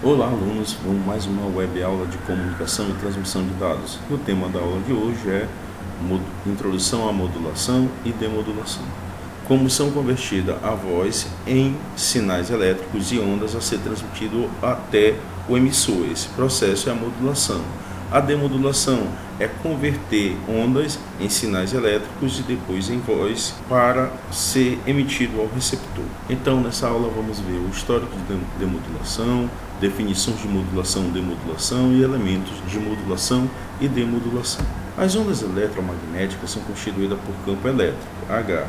Olá, alunos! Vamos mais uma web aula de comunicação e transmissão de dados. O tema da aula de hoje é Introdução à modulação e demodulação. Como são convertida a voz em sinais elétricos e ondas a ser transmitido até o emissor. Esse processo é a modulação. A demodulação é converter ondas em sinais elétricos e depois em voz para ser emitido ao receptor. Então, nessa aula vamos ver o histórico de demodulação, definições de modulação, demodulação e elementos de modulação e demodulação. As ondas eletromagnéticas são constituídas por campo elétrico, H,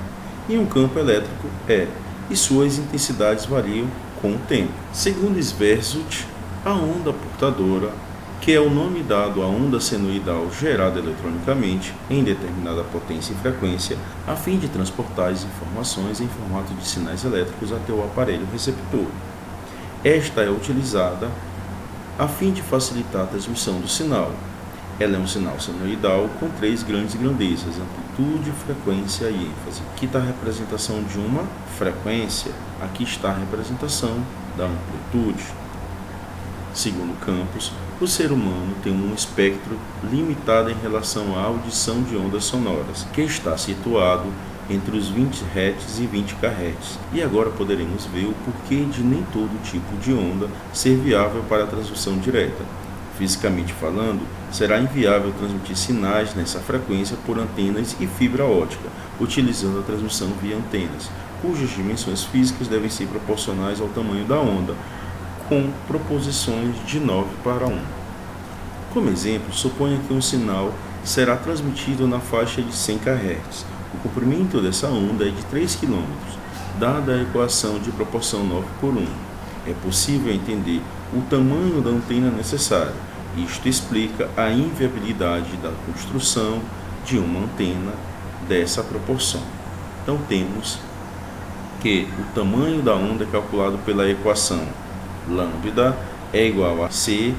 e um campo elétrico, E, e suas intensidades variam com o tempo. Segundo Sversut, a onda portadora, que é o nome dado à onda senoidal gerada eletronicamente em determinada potência e frequência, a fim de transportar as informações em formato de sinais elétricos até o aparelho receptor. Esta é utilizada a fim de facilitar a transmissão do sinal. Ela é um sinal senoidal com três grandes grandezas: amplitude, frequência e ênfase. Aqui está a representação de uma frequência, aqui está a representação da amplitude. Segundo Campos, o ser humano tem um espectro limitado em relação à audição de ondas sonoras, que está situado entre os 20 Hz e 20 kHz. E agora poderemos ver o porquê de nem todo tipo de onda ser viável para a transmissão direta. Fisicamente falando, será inviável transmitir sinais nessa frequência por antenas e fibra ótica, utilizando a transmissão via antenas, cujas dimensões físicas devem ser proporcionais ao tamanho da onda, com proposições de 9:1. Como exemplo, suponha que um sinal será transmitido na faixa de 100 kHz. O comprimento dessa onda é de 3 km, dada a equação de proporção 9:1. É possível entender o tamanho da antena necessária. Isto explica a inviabilidade da construção de uma antena dessa proporção. Então temos que o tamanho da onda é calculado pela equação lambda é igual a C,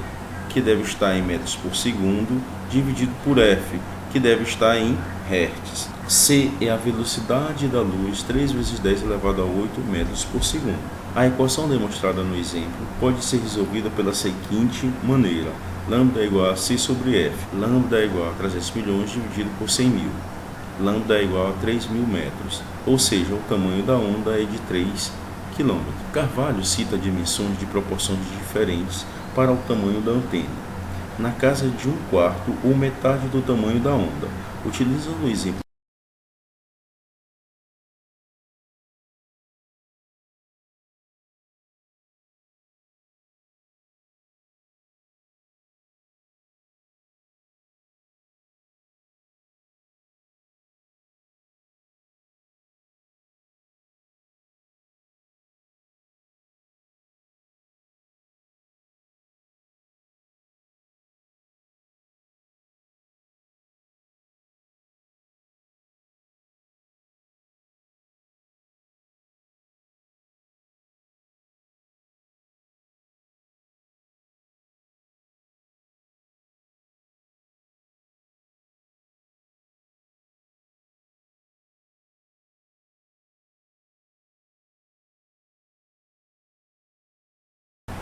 que deve estar em metros por segundo, dividido por F, que deve estar em hertz. C é a velocidade da luz 3 vezes 10 elevado a 8 metros por segundo. A equação demonstrada no exemplo pode ser resolvida pela seguinte maneira: lambda é igual a C sobre F. Lambda é igual a 300 milhões dividido por 100 mil. Lambda é igual a 3.000 metros, ou seja, o tamanho da onda é de 3 km. Carvalho cita dimensões de proporções diferentes para o tamanho da antena, na casa de 1/4 ou metade do tamanho da onda. Utilizando o exemplo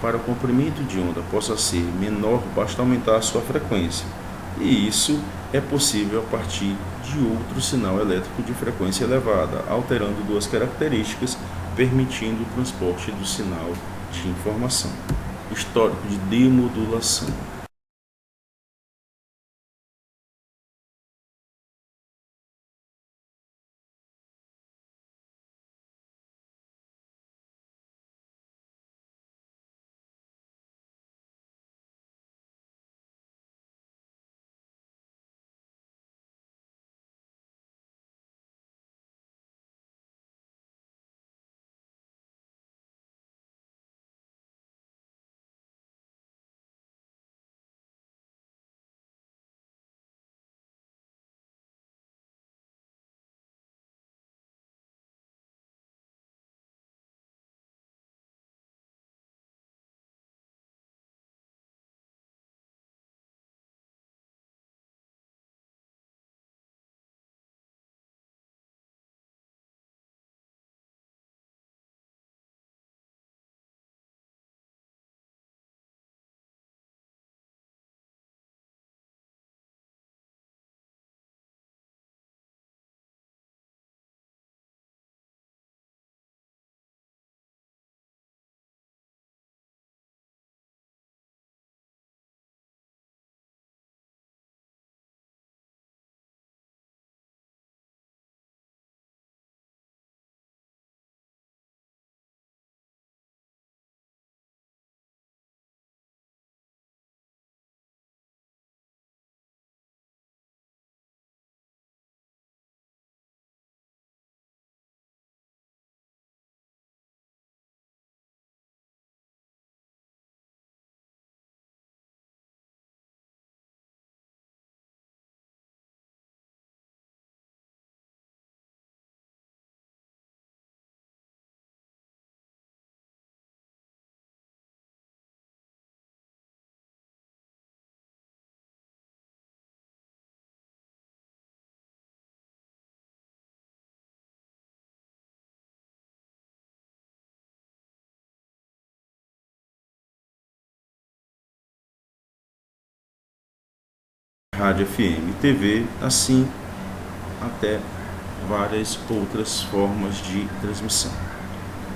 para o comprimento de onda possa ser menor, basta aumentar a sua frequência. E isso é possível a partir de outro sinal elétrico de frequência elevada, alterando duas características, permitindo o transporte do sinal de informação. Histórico de demodulação. rádio FM e TV, assim até várias outras formas de transmissão.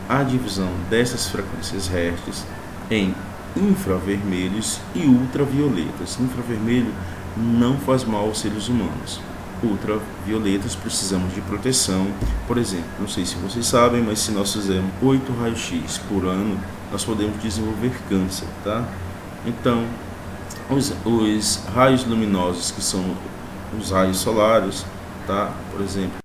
A divisão dessas frequências Hertz em infravermelhos e ultravioletas. Infravermelho não faz mal aos seres humanos. Ultravioletas precisamos de proteção. Por exemplo, não sei se vocês sabem, mas se nós fizermos 8 raios-x por ano, nós podemos desenvolver câncer, tá? Então, os raios luminosos, que são os raios solares, tá? Por exemplo,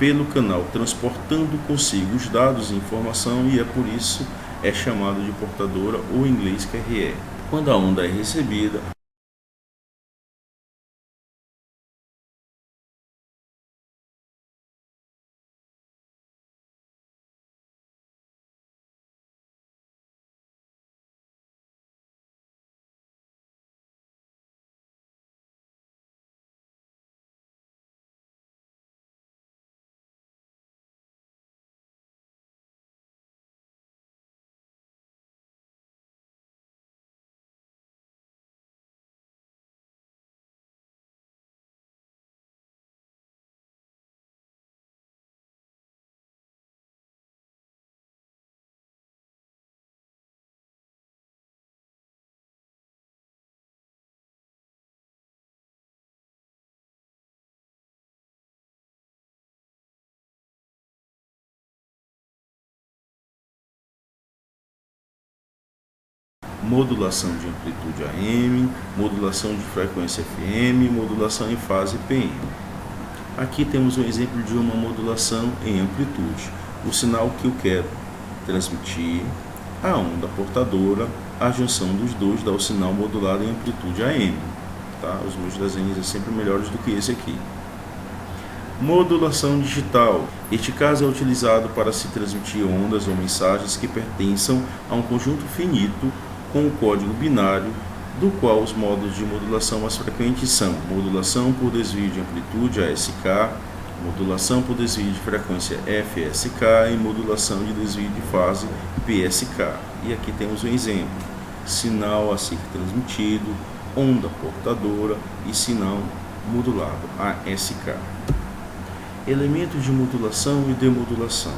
pelo canal transportando consigo os dados e informação, e é por isso é chamado de portadora, ou em inglês QRE. Quando a onda é recebida, modulação de amplitude AM, modulação de frequência FM, modulação em fase PM. Aqui temos um exemplo de uma modulação em amplitude. O sinal que eu quero transmitir, a onda portadora, a junção dos dois dá o sinal modulado em amplitude AM. Tá? Os meus desenhos são sempre melhores do que esse aqui. Modulação digital. Este caso é utilizado para se transmitir ondas ou mensagens que pertençam a um conjunto finito com o código binário, do qual os modos de modulação mais frequentes são modulação por desvio de amplitude ASK, modulação por desvio de frequência FSK e modulação de desvio de fase PSK. E aqui temos um exemplo: sinal a ser transmitido, onda portadora e sinal modulado ASK. Elementos de modulação e demodulação.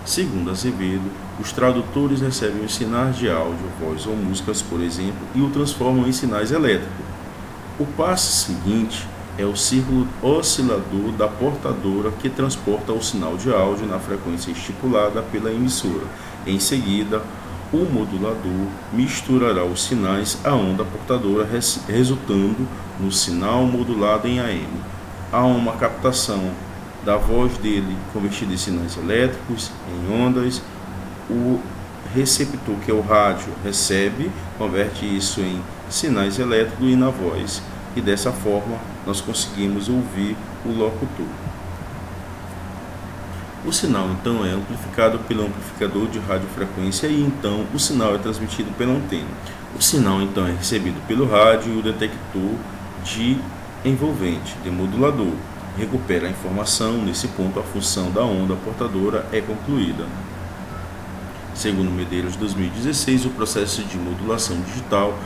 Segundo Azevedo, os tradutores recebem os sinais de áudio, voz ou músicas, por exemplo, e o transformam em sinais elétricos. O passo seguinte é o círculo oscilador da portadora que transporta o sinal de áudio na frequência estipulada pela emissora. Em seguida, o modulador misturará os sinais à onda portadora, resultando no sinal modulado em AM. Há uma captação da voz dele convertida em sinais elétricos, em ondas. O receptor, que é o rádio, recebe, converte isso em sinais elétricos e na voz. E dessa forma nós conseguimos ouvir o locutor. O sinal então é amplificado pelo amplificador de radiofrequência e então o sinal é transmitido pela antena. O sinal então é recebido pelo rádio e o detector de envolvente, demodulador, recupera a informação. Nesse ponto, a função da onda portadora é concluída. Segundo Medeiros, 2016, o processo de modulação digital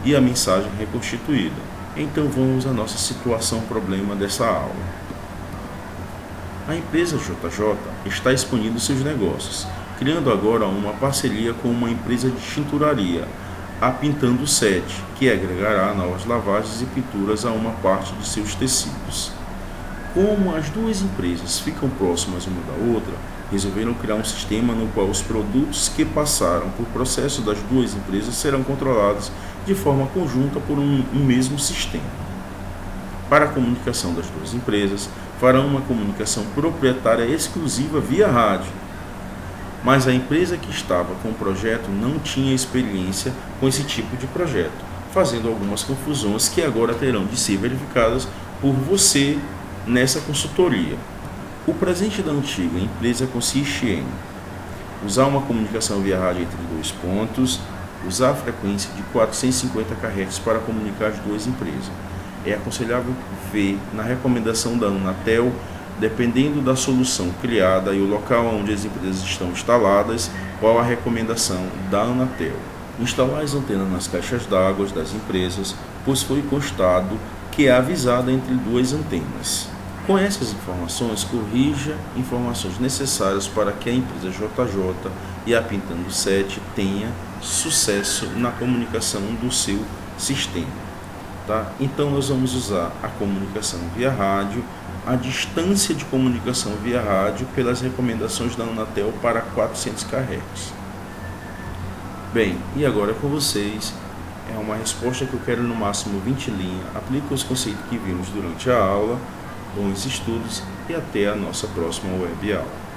e a mensagem reconstituída. Então vamos à nossa situação problema dessa aula. A empresa JJ está expandindo seus negócios, criando agora uma parceria com uma empresa de tinturaria, a Pintando 7, que agregará novas lavagens e pinturas a uma parte de seus tecidos. Como as duas empresas ficam próximas uma da outra, resolveram criar um sistema no qual os produtos que passaram por processo das duas empresas serão controlados de forma conjunta por um mesmo sistema. Para a comunicação das duas empresas, farão uma comunicação proprietária exclusiva via rádio. Mas a empresa que estava com o projeto não tinha experiência com esse tipo de projeto, fazendo algumas confusões que agora terão de ser verificadas por você nessa consultoria. O presente da antiga empresa consiste em usar uma comunicação via rádio entre dois pontos, usar a frequência de 450 kHz para comunicar as duas empresas. É aconselhável ver na recomendação da Anatel, dependendo da solução criada e o local onde as empresas estão instaladas, qual a recomendação da Anatel. Instalar as antenas nas caixas d'água das empresas, pois foi constado que é avisada entre duas antenas. Com essas informações, corrija informações necessárias para que a empresa JJ e a Pintando 7 tenha sucesso na comunicação do seu sistema. Tá? Então nós vamos usar a comunicação via rádio, a distância de comunicação via rádio pelas recomendações da Anatel para 400 kHz. Bem, e agora com vocês, é uma resposta que eu quero no máximo 20 linhas. Aplique os conceitos que vimos durante a aula. Bons estudos e até a nossa próxima web aula.